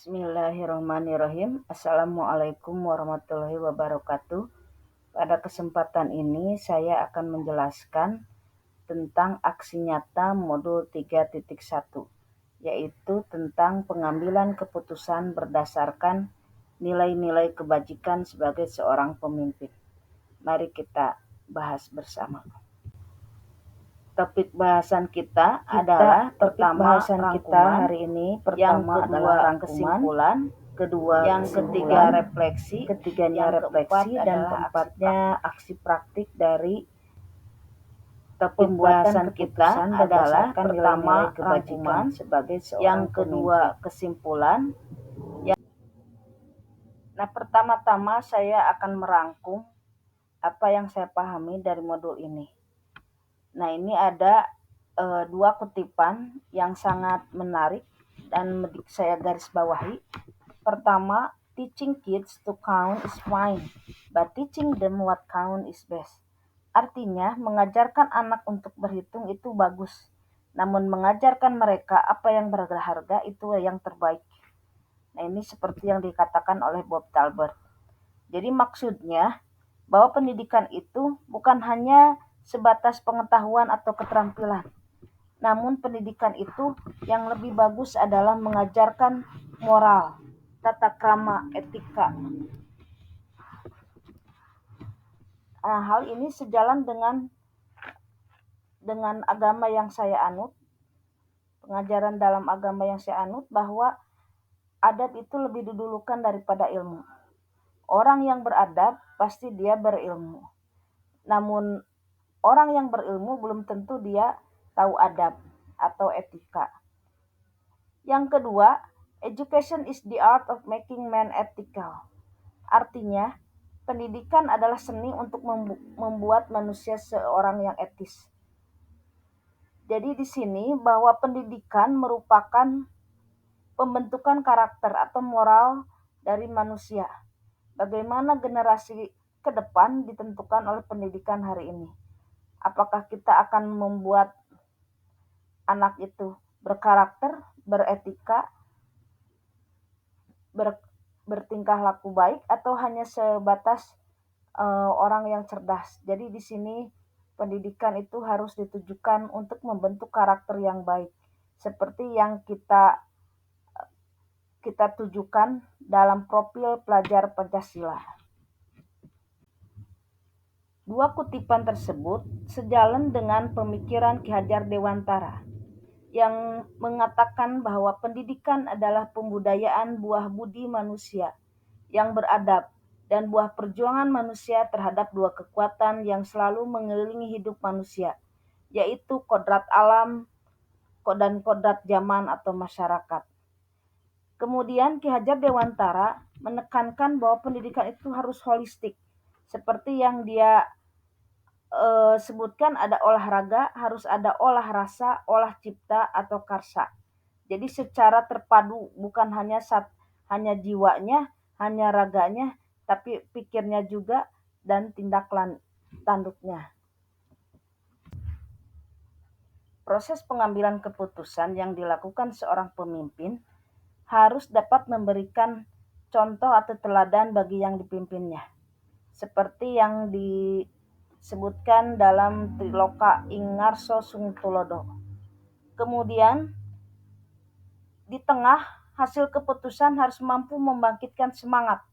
Bismillahirrahmanirrahim. Assalamualaikum warahmatullahi wabarakatuh. Pada kesempatan ini saya akan menjelaskan tentang aksi nyata modul 3.1, yaitu tentang pengambilan keputusan berdasarkan nilai-nilai kebajikan sebagai seorang pemimpin. Mari kita bahas bersama. Topik bahasan kita adalah pertama rangkuman, hari ini pertama adalah kesimpulan, kedua yang ketiga refleksi, ketiganya refleksi, dan keempatnya aksi praktik dari pembahasan kita adalah pertama rangkuman sebagai seorang yang kedua kesimpulan. Nah, pertama-tama saya akan merangkum apa yang saya pahami dari modul ini. Nah, ini ada dua kutipan yang sangat menarik dan saya garis bawahi. Pertama, teaching kids to count is fine, but teaching them what count is best. Artinya, mengajarkan anak untuk berhitung itu bagus, namun mengajarkan mereka apa yang berharga itu yang terbaik. Nah, ini seperti yang dikatakan oleh Bob Talbert. Jadi maksudnya bahwa pendidikan itu bukan hanya sebatas pengetahuan atau keterampilan. Namun pendidikan itu yang lebih bagus adalah mengajarkan moral, tata krama, etika. Nah, hal ini sejalan dengan agama yang saya anut, pengajaran dalam agama yang saya anut, bahwa adab itu lebih didulukan daripada ilmu. Orang yang beradab pasti dia berilmu. Namun orang yang berilmu belum tentu dia tahu adab atau etika. Yang kedua, education is the art of making man ethical. Artinya, pendidikan adalah seni untuk membuat manusia seorang yang etis. Jadi di sini bahwa pendidikan merupakan pembentukan karakter atau moral dari manusia. Bagaimana generasi ke depan ditentukan oleh pendidikan hari ini. Apakah kita akan membuat anak itu berkarakter, beretika, bertingkah laku baik, atau hanya sebatas orang yang cerdas. Jadi di sini pendidikan itu harus ditujukan untuk membentuk karakter yang baik, seperti yang kita tujukan dalam profil pelajar Pancasila. Dua kutipan tersebut sejalan dengan pemikiran Ki Hajar Dewantara yang mengatakan bahwa pendidikan adalah pembudayaan buah budi manusia yang beradab dan buah perjuangan manusia terhadap dua kekuatan yang selalu mengelilingi hidup manusia, yaitu kodrat alam dan kodrat zaman atau masyarakat. Kemudian Ki Hajar Dewantara menekankan bahwa pendidikan itu harus holistik, seperti yang dia sebutkan, ada olahraga, harus ada olah rasa, olah cipta atau karsa. Jadi secara terpadu, bukan hanya jiwanya, hanya raganya, tapi pikirnya juga dan tindak tanduknya. Proses pengambilan keputusan yang dilakukan seorang pemimpin harus dapat memberikan contoh atau teladan bagi yang dipimpinnya. Seperti yang disebutkan dalam Triloka ing ngarsa sung tulodo. Kemudian di tengah hasil keputusan harus mampu membangkitkan semangat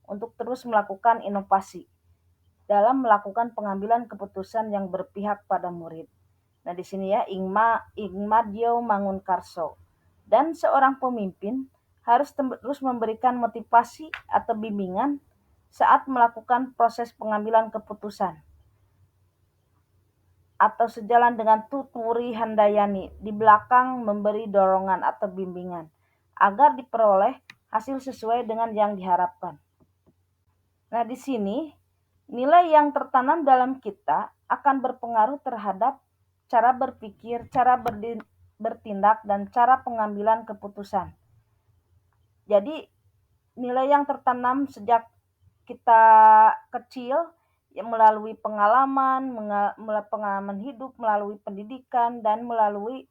untuk terus melakukan inovasi dalam melakukan pengambilan keputusan yang berpihak pada murid. Nah, di sini ya, ingmadyo mangun karso. Dan seorang pemimpin harus terus memberikan motivasi atau bimbingan saat melakukan proses pengambilan keputusan. Atau sejalan dengan tuturi handayani, di belakang memberi dorongan atau bimbingan agar diperoleh hasil sesuai dengan yang diharapkan. Nah, di sini nilai yang tertanam dalam kita akan berpengaruh terhadap cara berpikir, cara bertindak, dan cara pengambilan keputusan. Jadi nilai yang tertanam sejak kita kecil yang melalui pengalaman hidup, melalui pendidikan, dan melalui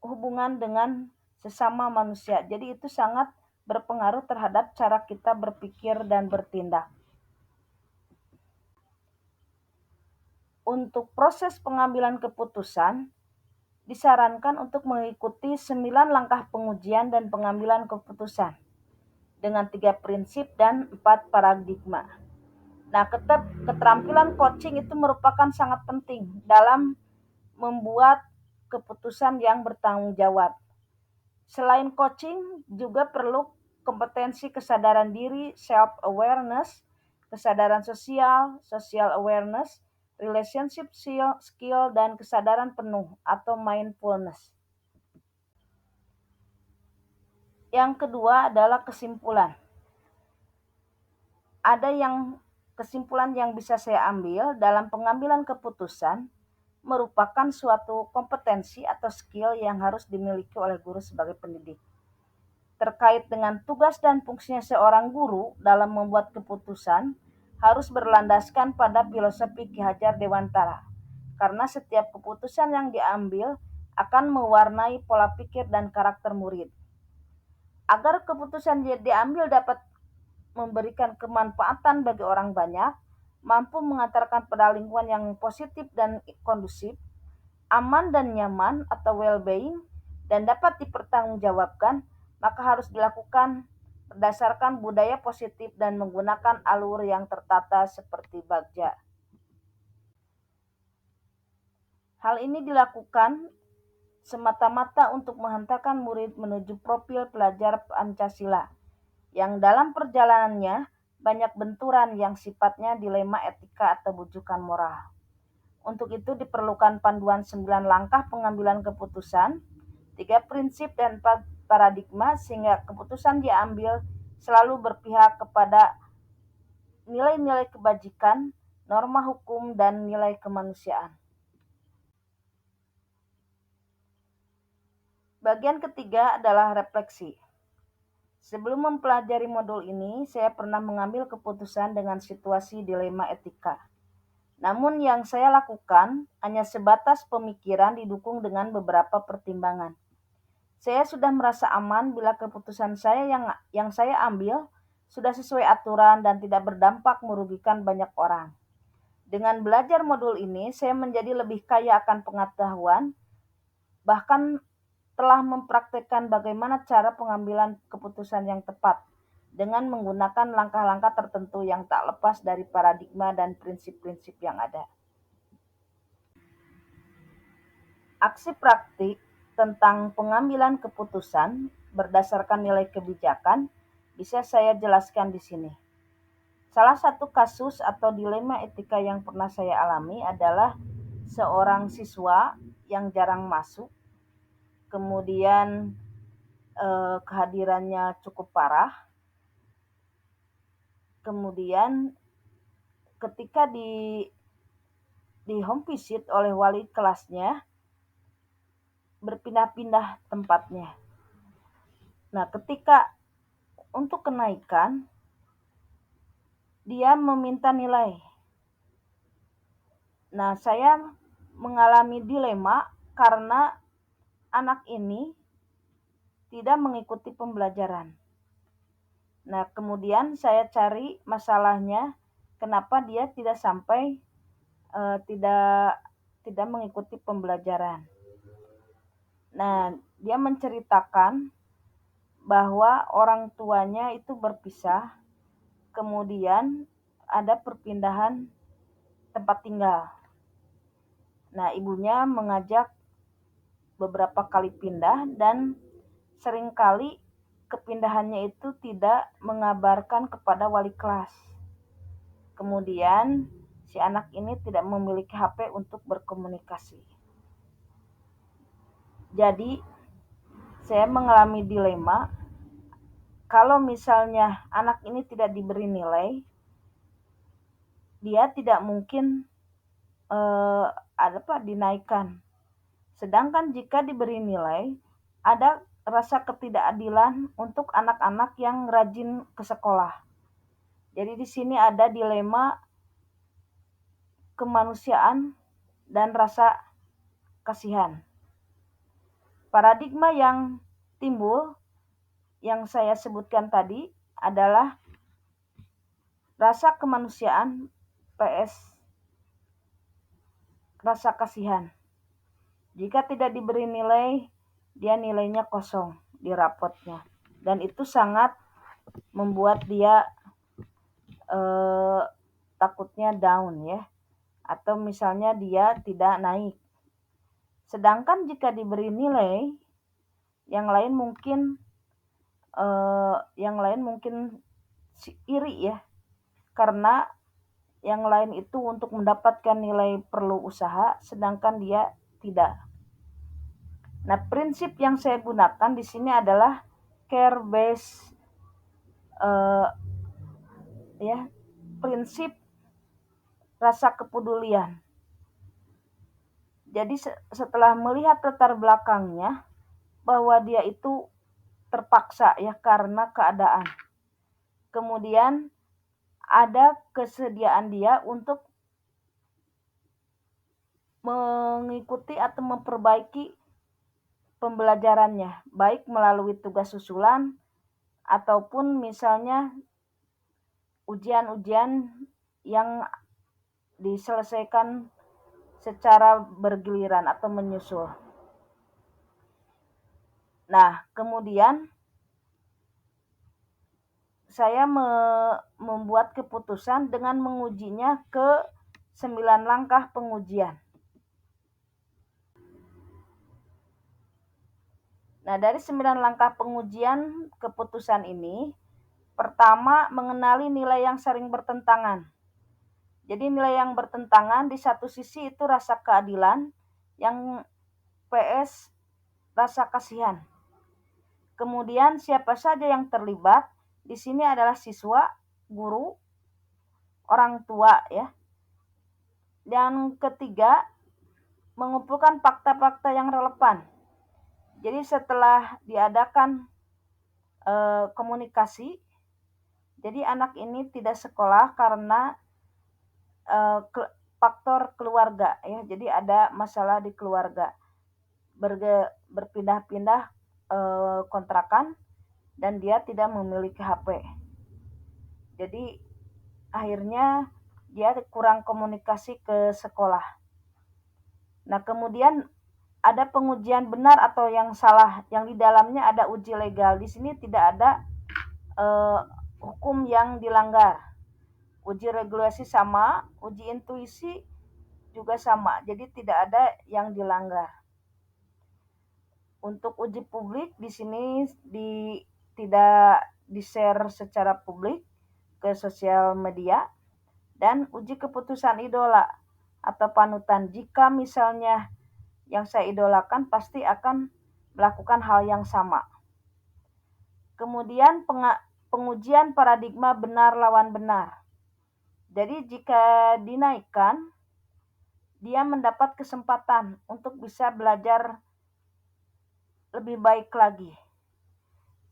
hubungan dengan sesama manusia. Jadi itu sangat berpengaruh terhadap cara kita berpikir dan bertindak. Untuk proses pengambilan keputusan, disarankan untuk mengikuti 9 langkah pengujian dan pengambilan keputusan dengan 3 prinsip dan 4 paradigma. Nah, keterampilan coaching itu merupakan sangat penting dalam membuat keputusan yang bertanggung jawab. Selain coaching, juga perlu kompetensi kesadaran diri, self-awareness, kesadaran sosial, social awareness, relationship skill, dan kesadaran penuh atau mindfulness. Yang kedua adalah kesimpulan. Ada kesimpulan yang bisa saya ambil dalam pengambilan keputusan merupakan suatu kompetensi atau skill yang harus dimiliki oleh guru sebagai pendidik. Terkait dengan tugas dan fungsinya seorang guru dalam membuat keputusan harus berlandaskan pada filosofi Ki Hajar Dewantara. Karena setiap keputusan yang diambil akan mewarnai pola pikir dan karakter murid. Agar keputusan yang diambil dapat memberikan kemanfaatan bagi orang banyak, mampu mengantarkan pada lingkungan yang positif dan kondusif, aman dan nyaman atau well-being, dan dapat dipertanggungjawabkan, maka harus dilakukan berdasarkan budaya positif dan menggunakan alur yang tertata seperti bagja. Hal ini dilakukan semata-mata untuk menghantarkan murid menuju profil pelajar Pancasila, yang dalam perjalanannya banyak benturan yang sifatnya dilema etika atau bujukan moral. Untuk itu diperlukan panduan 9 langkah pengambilan keputusan, 3 prinsip dan paradigma sehingga keputusan diambil selalu berpihak kepada nilai-nilai kebajikan, norma hukum, dan nilai kemanusiaan. Bagian ketiga adalah refleksi. Sebelum mempelajari modul ini, saya pernah mengambil keputusan dengan situasi dilema etika. Namun yang saya lakukan hanya sebatas pemikiran didukung dengan beberapa pertimbangan. Saya sudah merasa aman bila keputusan saya yang saya ambil sudah sesuai aturan dan tidak berdampak merugikan banyak orang. Dengan belajar modul ini, saya menjadi lebih kaya akan pengetahuan, bahkan telah mempraktekkan bagaimana cara pengambilan keputusan yang tepat dengan menggunakan langkah-langkah tertentu yang tak lepas dari paradigma dan prinsip-prinsip yang ada. Aksi praktik tentang pengambilan keputusan berdasarkan nilai kebijakan bisa saya jelaskan di sini. Salah satu kasus atau dilema etika yang pernah saya alami adalah seorang siswa yang jarang masuk, kemudian kehadirannya cukup parah, kemudian ketika di home visit oleh wali kelasnya berpindah-pindah tempatnya. Nah, ketika untuk kenaikan dia meminta nilai. Nah, saya mengalami dilema karena anak ini tidak mengikuti pembelajaran. Nah, kemudian saya cari masalahnya, kenapa dia tidak sampai tidak mengikuti pembelajaran. Nah, dia menceritakan bahwa orang tuanya itu berpisah, kemudian ada perpindahan tempat tinggal. Nah, ibunya mengajak beberapa kali pindah dan seringkali kepindahannya itu tidak mengabarkan kepada wali kelas. Kemudian si anak ini tidak memiliki HP untuk berkomunikasi. Jadi saya mengalami dilema, kalau misalnya anak ini tidak diberi nilai, dia tidak mungkin dinaikkan. Sedangkan jika diberi nilai, ada rasa ketidakadilan untuk anak-anak yang rajin ke sekolah. Jadi di sini ada dilema kemanusiaan dan rasa kasihan. Paradigma yang timbul yang saya sebutkan tadi adalah rasa kemanusiaan PS rasa kasihan. Jika tidak diberi nilai, dia nilainya kosong di rapotnya. Dan itu sangat membuat dia takutnya down ya. Atau misalnya dia tidak naik. Sedangkan jika diberi nilai, yang lain mungkin iri ya. Karena yang lain itu untuk mendapatkan nilai perlu usaha, sedangkan dia tidak. Nah, prinsip yang saya gunakan di sini adalah care based prinsip rasa kepedulian. Jadi setelah melihat latar belakangnya bahwa dia itu terpaksa ya karena keadaan. Kemudian ada kesediaan dia untuk mengikuti atau memperbaiki pembelajarannya, baik melalui tugas susulan ataupun misalnya ujian-ujian yang diselesaikan secara bergiliran atau menyusul. Nah, kemudian saya membuat keputusan dengan mengujinya ke 9 langkah pengujian. Nah, dari 9 langkah pengujian keputusan ini, pertama, mengenali nilai yang sering bertentangan. Jadi nilai yang bertentangan di satu sisi itu rasa keadilan, yang PS rasa kasihan. Kemudian siapa saja yang terlibat, di sini adalah siswa, guru, orang tua ya. Dan ketiga, mengumpulkan fakta-fakta yang relevan. Jadi setelah diadakan komunikasi, jadi anak ini tidak sekolah karena faktor keluarga ya. Jadi ada masalah di keluarga, berpindah-pindah kontrakan dan dia tidak memiliki HP. Jadi akhirnya dia kurang komunikasi ke sekolah. Nah, kemudian ada pengujian benar atau yang salah, yang di dalamnya ada uji legal. Di sini tidak ada hukum yang dilanggar. Uji regulasi sama, uji intuisi juga sama. Jadi tidak ada yang dilanggar. Untuk uji publik di sini tidak di-share secara publik ke sosial media. Dan uji keputusan idola atau panutan. Jika misalnya yang saya idolakan pasti akan melakukan hal yang sama. Kemudian pengujian paradigma benar lawan benar. Jadi jika dinaikkan, dia mendapat kesempatan untuk bisa belajar lebih baik lagi.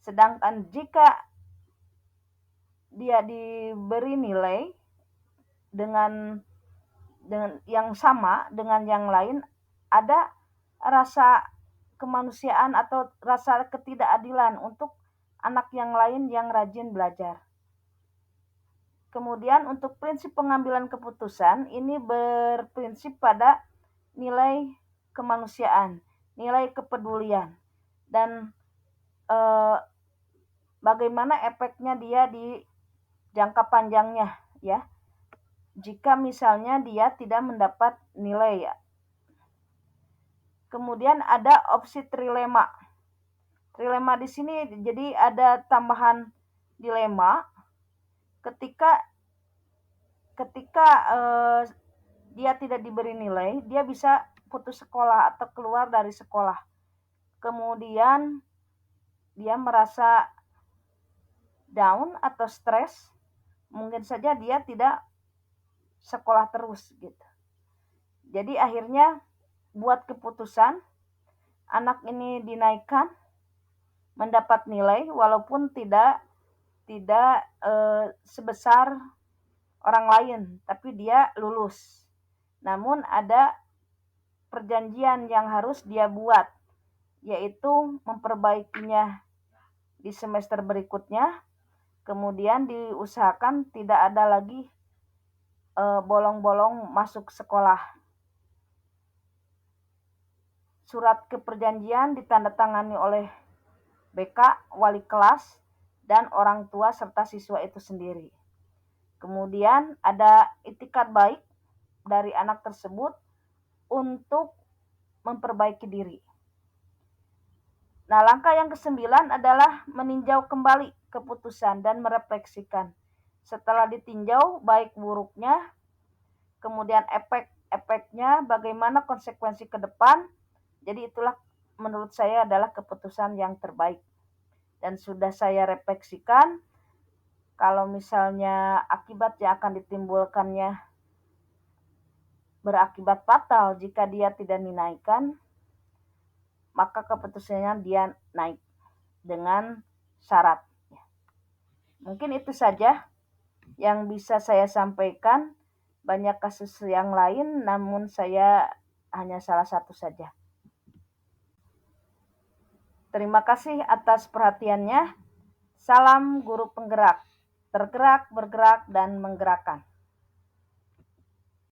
Sedangkan jika dia diberi nilai dengan yang sama dengan yang lain, ada rasa kemanusiaan atau rasa ketidakadilan untuk anak yang lain yang rajin belajar. Kemudian untuk prinsip pengambilan keputusan ini berprinsip pada nilai kemanusiaan, nilai kepedulian, dan bagaimana efeknya dia di jangka panjangnya ya. Jika misalnya dia tidak mendapat nilai ya. Kemudian ada opsi trilema. Trilema di sini jadi ada tambahan dilema ketika dia tidak diberi nilai, dia bisa putus sekolah atau keluar dari sekolah. Kemudian dia merasa down atau stres, mungkin saja dia tidak sekolah terus gitu. Jadi akhirnya buat keputusan anak ini dinaikkan, mendapat nilai walaupun tidak sebesar orang lain, tapi dia lulus. Namun ada perjanjian yang harus dia buat, yaitu memperbaikinya di semester berikutnya, kemudian diusahakan tidak ada lagi bolong-bolong masuk sekolah. Surat keperjanjian ditandatangani oleh BK, wali kelas, dan orang tua serta siswa itu sendiri. Kemudian ada itikat baik dari anak tersebut untuk memperbaiki diri. Nah, langkah yang ke-9 adalah meninjau kembali keputusan dan merefleksikan. Setelah ditinjau baik buruknya, kemudian efek-efeknya, bagaimana konsekuensi ke depan. Jadi itulah menurut saya adalah keputusan yang terbaik. Dan sudah saya refleksikan, kalau misalnya akibat yang akan ditimbulkannya berakibat fatal jika dia tidak dinaikkan, maka keputusannya dia naik dengan syarat. Mungkin itu saja yang bisa saya sampaikan. Banyak kasus yang lain, namun saya hanya salah satu saja. Terima kasih atas perhatiannya. Salam guru penggerak, tergerak, bergerak, dan menggerakkan.